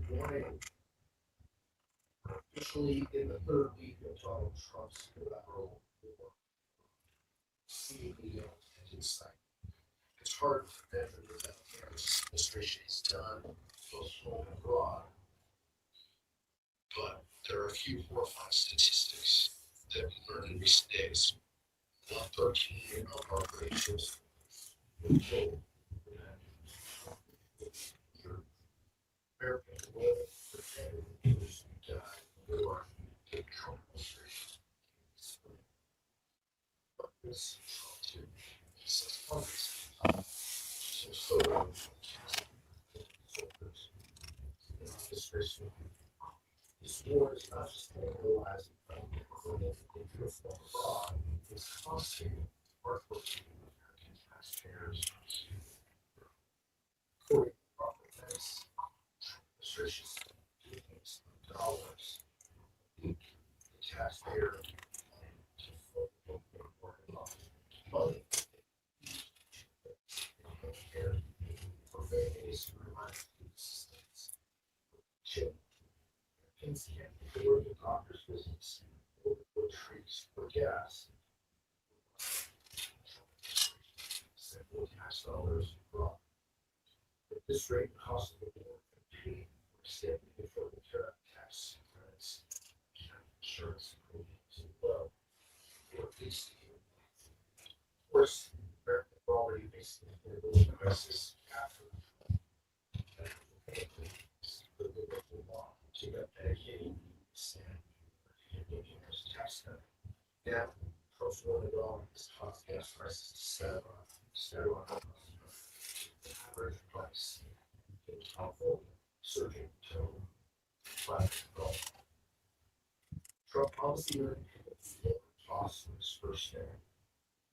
Good morning. Officially in the third week of Donald Trump's electoral war, seemingly at his site. It's hard to measure what this administration has done, both home and abroad. But there are a few horrifying statistics that we learned in recent days. 13 of our gracious were killed. American world pretended leaders who died in war to Trump administration. But this Trump too, he says fundraising. So this war is not just mobilizing from abroad, it's costing workforce American taxpayers. According to proper events, administration's billions of dollars, the taxpayer money for families who rely on food assistance. Incident for the doctor's visits, or trees for gas. Simple tax dollars abroad. At this rate, the cost of the war can pay for state and federal tax credits and insurance premiums as well. Or at least, of course, America is already facing a political crisis after the local law to get Medicaid and tax credit. Now, Trump's $1 is hot gas prices set on the average price in California surging to $5. Trump policy earned lower costs in his first day.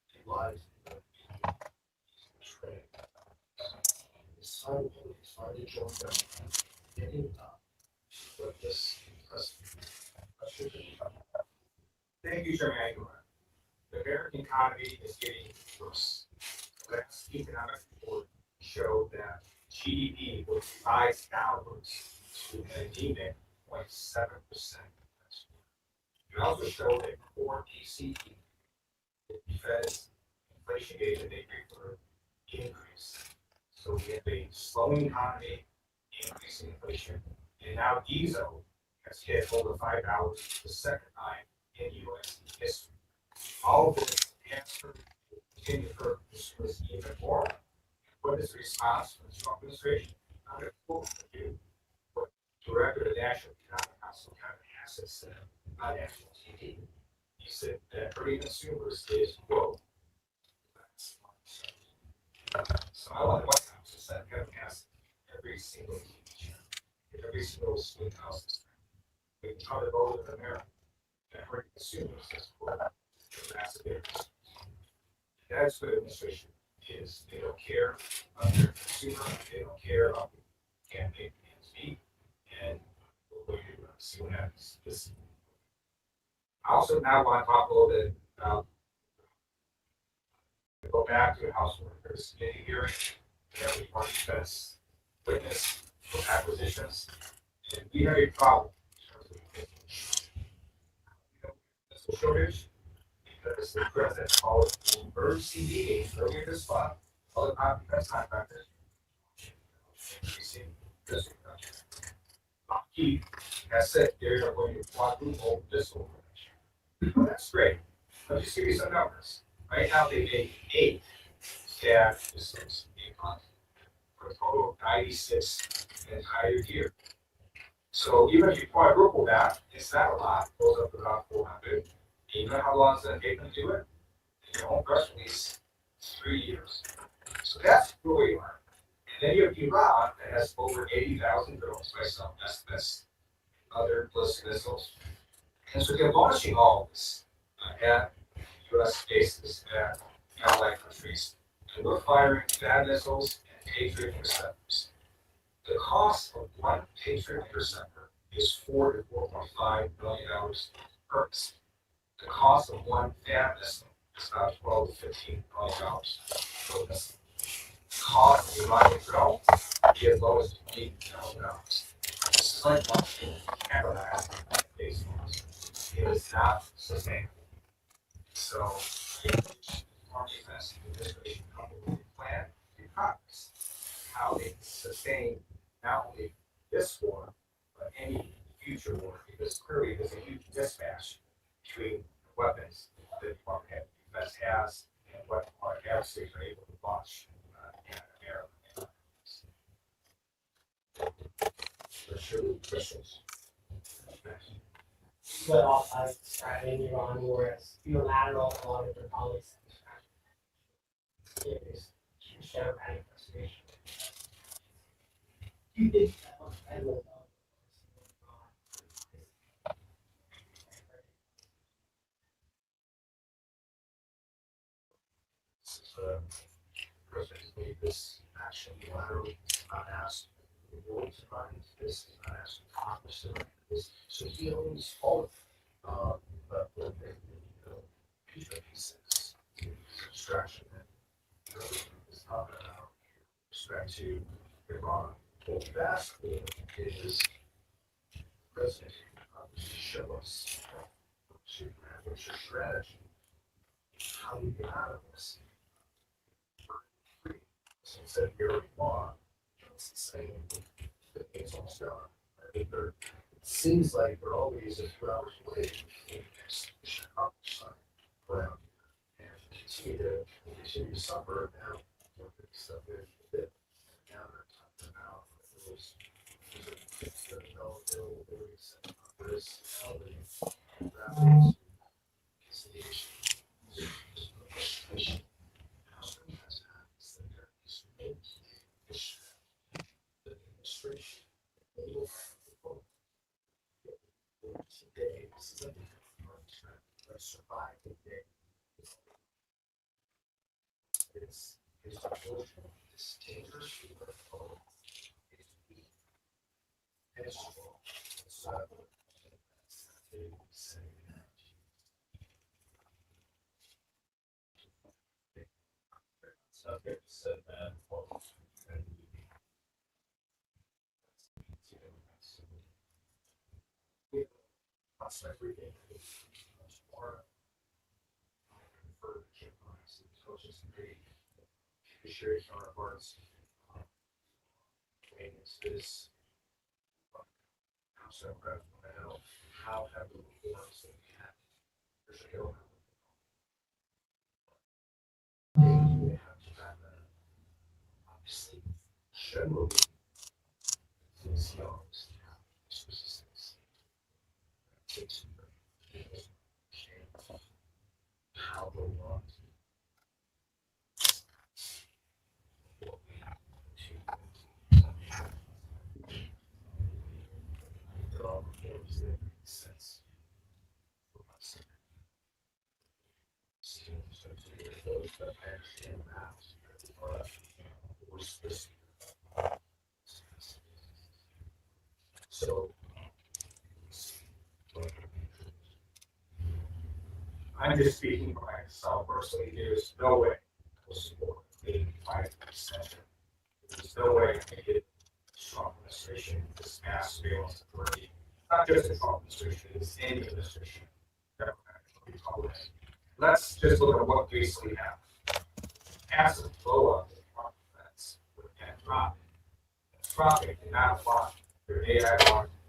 He lies in the trade. His time is finally joined them getting up. But this Thank you, Chairman Aguilar. The American economy is getting worse. The last economic report showed that GDP will rise downwards to an anemic 0.7%. It also showed a core PCE, the Fed's inflation data they refer increase. So we have a slowing economy, increasing inflation, and now diesel has hit over $5 for the second time in U.S. history. All of this answer will continue to hurt consumers even more. What is the response from the Trump administration? I'm going to quote from you what Director of the National Economic Council Kevin Hassett said on national TV. He said that hurting consumers is, quote, so I want the White House to send Kevin Hassett every single TV channel, every single swing house. We can try to vote in America that hurting consumers is, quote, exacerbators. That's what administration is. They don't care about their consumer. They don't care about the campaign speak. And we'll wait to see what happens. I also now want to talk a little bit about go back to the House Workers Committee hearing that we want to discuss witness acquisitions. And we have a problem in terms of the shortage. Because the president called an emergency meeting earlier this month, other defense contractors increasing this production. He has said they're going to quadruple this production. Well, that's great. Let me just give you some numbers. Right now, they make 8 staff systems a month for a total of 96 an entire year. So even if you quadruple that, it's not a lot. It goes up to about 400. You know how long it's going to take them to do it? In your own press release, it's 3 years. So that's where we are. And then you have Iran that has over 80,000 drones by some estimates, other ballistic missiles. And so they're launching all of this at U.S. bases at allied countries. And we're firing THAAD missiles and Patriot interceptors. The cost of one Patriot interceptor is $4 to $4.5 million per missile. The cost of one THAAD missile is about $12 to $15 million per missile. The cost of the Iranian drone is as low as $8 million. just like watching advertising baseballs, it is not sustainable. So, our defense administration coupled with a plan and Congress, how they sustain not only this war, but any future war, because clearly there's a huge mismatch between the weapons that the Department of Defense has and what our adversaries are able to launch in America. For sure, Christians. But also I was describing Iran war as unilateral, a lot of their colleagues it is democratic frustration. You did I will know. President made this action unilaterally, not asked the world to run into this, not asked Congress to run into this. So he owns all of it. But with the future pieces, the distraction and is not about respect to Iran. What we've asked for is the president to show us what's your strategy, how we get out of this. So instead of your law, it's the same. It's almost done. I think it seems like we're always a few hours away from the execution of the sun around here. And continue to suffer now. Stuff that now they're talking about those that know they'll accept Congress, how they grapple is the issue. Frustration. The administration will today this is a survive the day. It's unfortunate. It's dangerous. It's weak. It's strong. It's okay, so then everything tomorrow for social security, judiciary counterparts, maintenance this. So I know how have we works that we have. There's a hill. We have to have that. Obviously, generally, things yours, specifics. How they want what we have to there are things that make sense for us. So those that understand that are specific. So I'm just speaking for myself personally. There's no way I will support the 5%. There's no way I can get a strong administration, this mass surveillance authority. Not just the Trump administration, it's any administration. Democratic or Republican. Let's just look at what we basically have. Massive blow up in Trump defense with Anthropic did not want their AI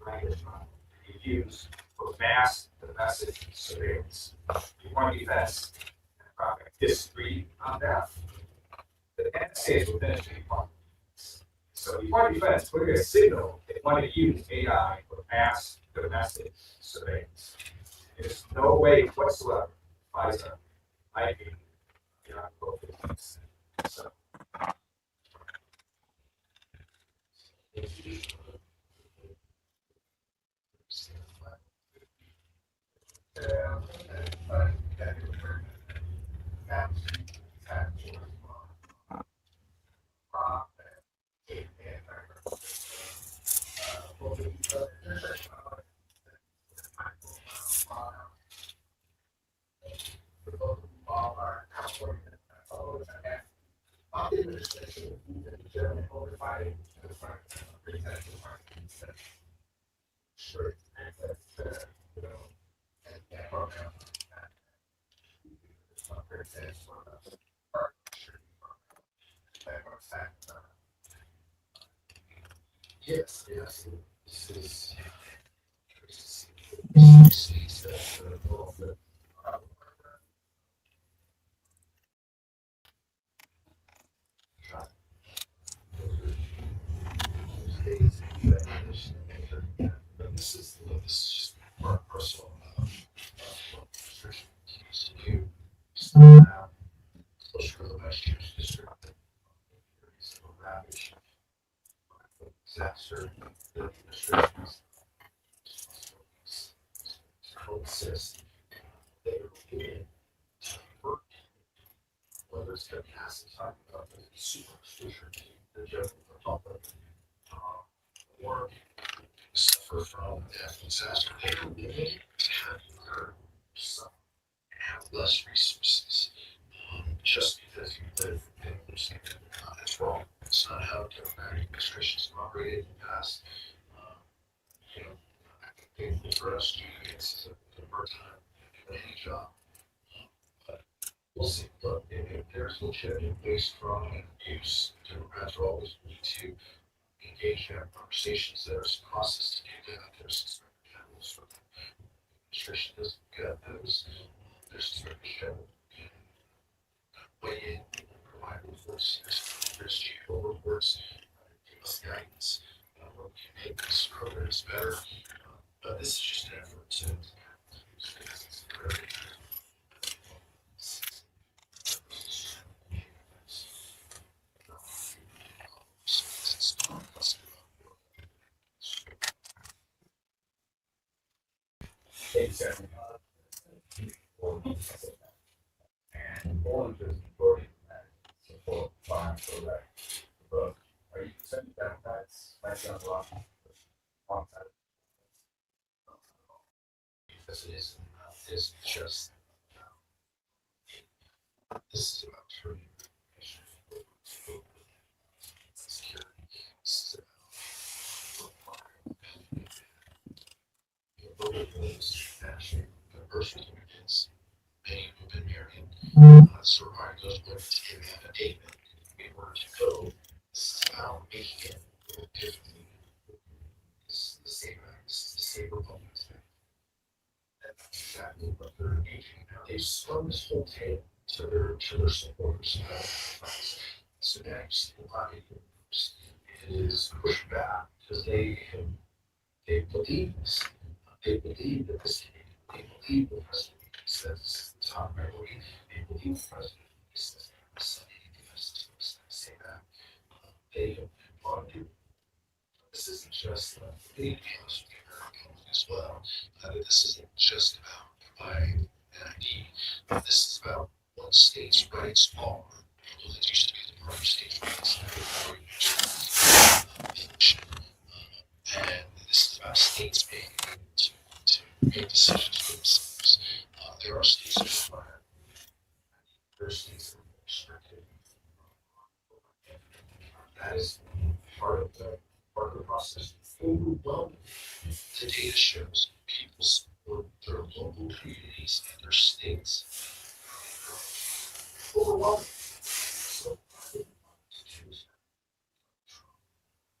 language model to be used for mass domestic surveillance. Department of Defense disagreed on that. The United States will finish the Department of Defense. So the Department of Defense put a signal they want to use AI for mass domestic surveillance. There's no way whatsoever FISA might be beyond both of these. So Yes, this is states that are involved with this is just more personal restriction you now social relations district ravage disaster the restrictions coexist they were given to work whether it's going to pass the time of the super restriction the general public or suffer from natural disaster they were given to have some have less resources just because you live in that's wrong. It's not how democratic administrations have operated in the past. You know, I think for us, it's a hard time in any job. But we'll see. But if there's legitimate waste, fraud, and abuse, Democrats are always willing to engage in conversations. There's a process to do that. There's some channels for the administration doesn't get those. There's some channels weigh in, provide reports, there's GPO reports, give us guidance, what we can make these programs better. But this is just an effort to And Poland is voting support fine for that. But are you concerned that that's might be unlocking on that? because it isn't just this is about turning information security. This is about national personal images. Many have been married. So our goes with to give an affidavit in order to go. This is about making it a little differently. This is the same act. This is the same Republicans. That's exactly what they're engaging in now. They've spun this whole tale to their supporters. So now you see a lot of groups. It is pushed back because they believe this. They believe that this can be. They believe the president says the top priority. They believe the president says anything else to say that. They want to do. This isn't just being honest with the American as well. This isn't just about providing an ID. This is about what states' rights are. Although that used to be the part of states' rights. And this is about states being able to make decisions for themselves. There are states that require. There are states that are restricted. That is part of the process. Overwhelming. The data shows people support their local communities and their states. Overwhelming.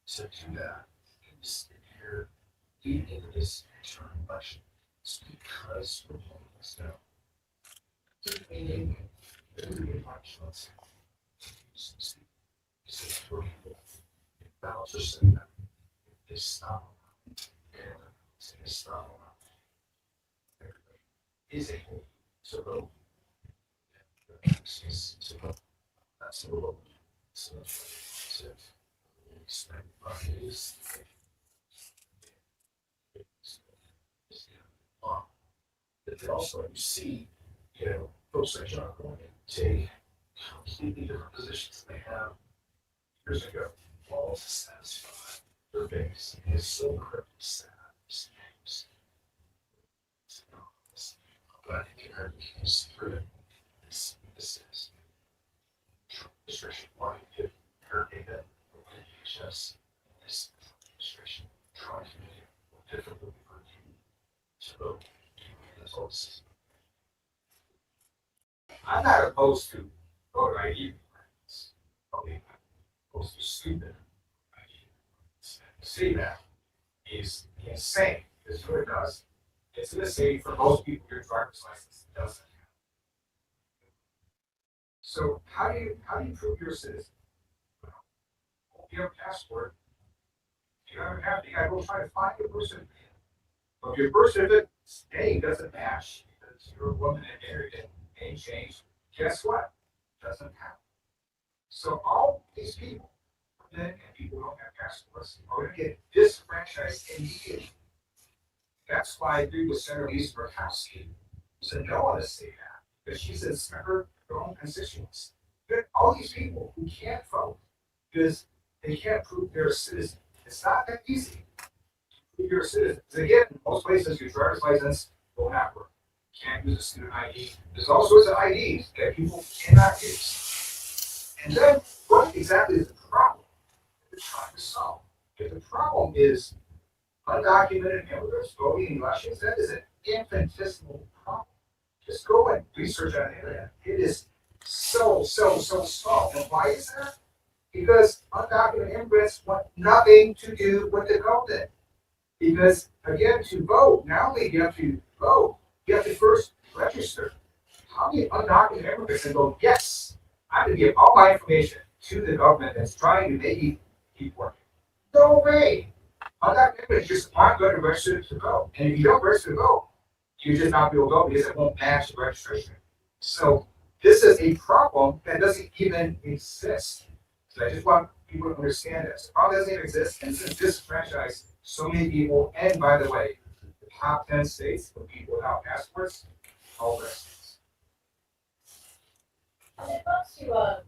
So to do that in this year, leading into this midterm election, it's because Republicans now they're meaning election, let's say for people, ballots are sitting there. They stop and they stop. Everybody is able to vote. To vote. That's the vote. So expect is but also you see, folks like John going take completely different positions than they have years ago, all to satisfy their base. It's so incredibly sad. But I think it hardly keeps through it. This is administration wanting to hurricane that just this administration trying to make it more difficult for you to vote. That's all this is. I'm not opposed to voter ID requirements. Probably not opposed to student ID. See that, is insane. Because what it does, it's going to say for most people your driver's license doesn't have. So how do you prove you're a citizen? Well, you have a passport. You don't have to. You got to go try to find your birth certificate. But if your birth certificate name doesn't match because you're a woman and married and name changed, guess what? It doesn't happen. So all these people, men and people who don't have passports, are going to get disenfranchised immediately. That's why through the Senator Lisa Murkowski said no on this thing now, because she says remember their own constituents. All these people who can't vote because they can't prove they're a citizen. It's not that easy to prove you're a citizen. Because again, in most places, your driver's license will not work. You can't use a student ID. There's all sorts of IDs that people cannot use. And then, what exactly is the problem that they're trying to solve? If the problem is undocumented immigrants voting in elections, that is an infinitesimal problem. Just go and research on the internet. It is so small. And why is that? Because undocumented immigrants want nothing to do with the government. Because again, to vote, not only do you have to vote, you have to first register. How many undocumented immigrants can go, yes, I'm going to give all my information to the government that's trying to make me keep working? No way. Undocumented immigrants just aren't going to register to vote. And if you don't register to vote, you're just not going to go because it won't match the registration. So this is a problem that doesn't even exist. So I just want people to understand this. The problem doesn't even exist, and it's disenfranchised so many people. And by the way, the top 10 states with people without passports, all their states. When it comes to the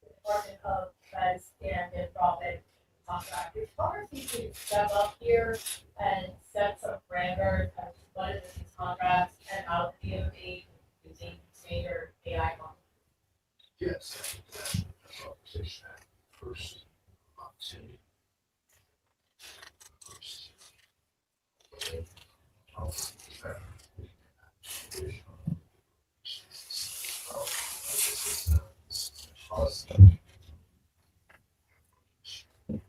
Department of Defense and nonprofit contractors, Congress needs to step up here and set some parameters as to what is in these contracts and how the DoD using standard AI models. Yes, that's conversation at first opportunity.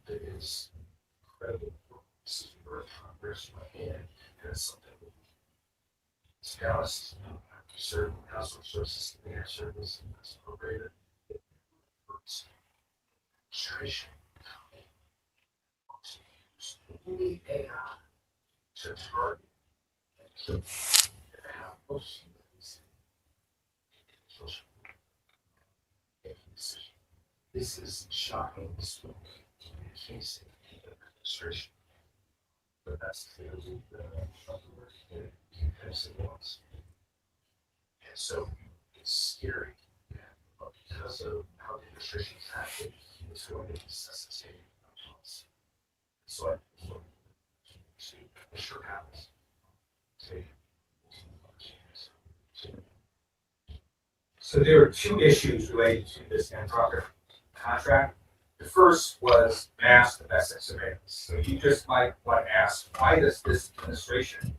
It is incredible. This is where Congress went in, and it's something. To be honest, after serving House Resources and Air Service, and that's appropriated. Administration to use only AI to target and kill and have most humans in social media. This is shocking smoke in case of the administration. But that's clearly the word because it was. And so it's scary. But because of how the administration is acting, it's going to necessitate a policy. So I look to make sure it happens. So there are two issues related to this Anthropic contract. The first was mass domestic surveillance. So you just might want to ask, why does this administration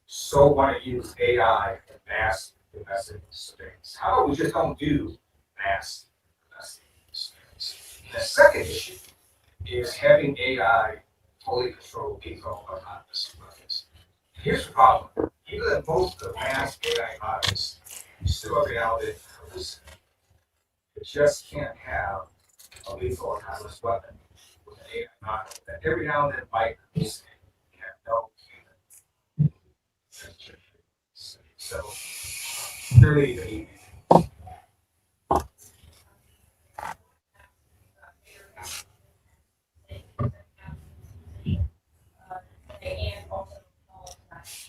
so want to use AI for mass domestic surveillance? How about we just don't do mass domestic surveillance? And the second issue is having AI fully control people autonomous weapons. Here's the problem. Even in most of the mass AI models, you still have reality hallucinate. You just can't have a lethal autonomous weapon with an AI model that every now and then might hallucinate and have no human. So, clearly, the And also,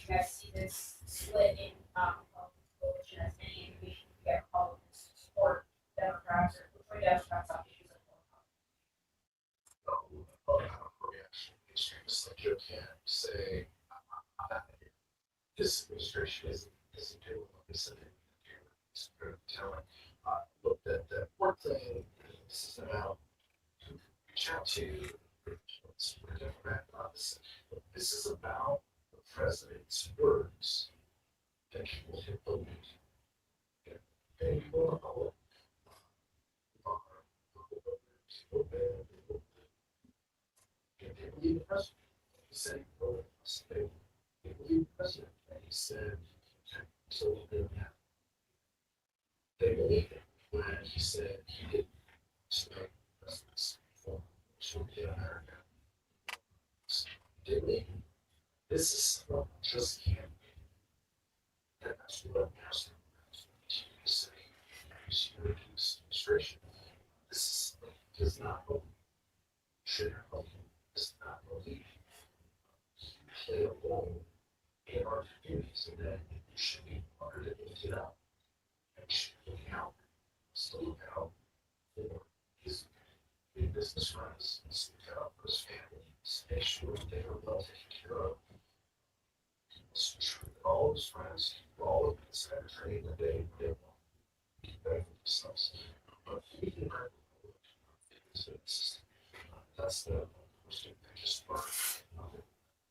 you guys see this split in coalition as many indications you get Republicans to support Democrats or push for Democrats on issues of Extremists like Joe can say this administration isn't doing what they said they would do. It's very telling. Look, that work thing, this is about who reach out to we're Democrat opposite. This is about the president's words that people hit the week. And you want to know they believe the president. said he wrote something. He believed the president, and he said, so they believed him when he said he didn't expect presidents from America. So they believe him. This is just can't be. And that's what Master is saying. This administration. This does not believe. Should have does not believe. Play a role in our communities, and that you should be honored and lifted up. And you should look out, still look out for his big business friends, look out for his family, make sure they are well taken care of. It's true that all of his friends, all of his training that they want to be better for themselves. But he can that's the most biggest part.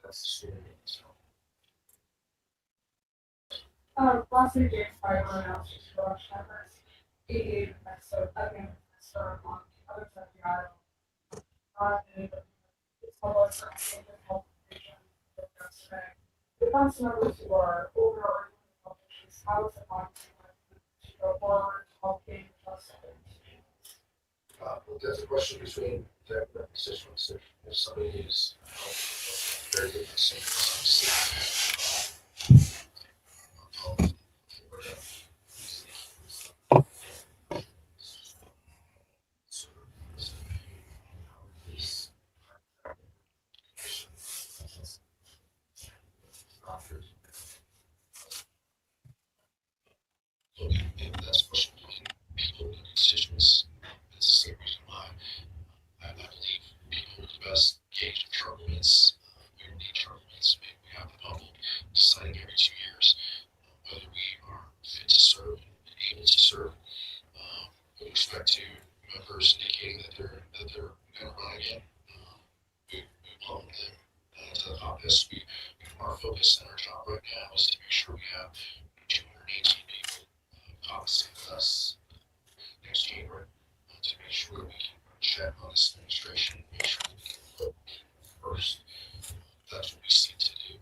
That's the story. So. Last week, James Harden announced his rush efforts. He episode again, on the other side of the aisle. It's almost like a health vision. The council members who are older or health issues, how is it going to go forward, helping us? Well, that's a question between the constituents. If somebody is very good that's a question between people and constituents. That's the same reason why I believe people with the best gauge of turbulence, we don't need turbulence. We have the public deciding every 2 years whether we are fit to serve and able to serve. With respect to members indicating that they're going to run again, we welcome them to the office. Our focus and our job right now is to make sure we have 218 people caucusing with us next January to make sure we can check on this administration, make sure we can put people first. That's what we seek to do.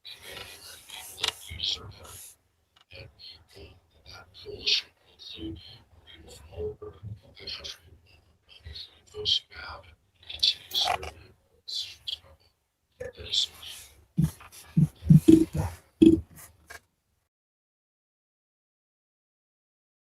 Community people that you deserve better. And that coalition will include people from all over the country, including those who have and continue to serve in positions. Thank you so much.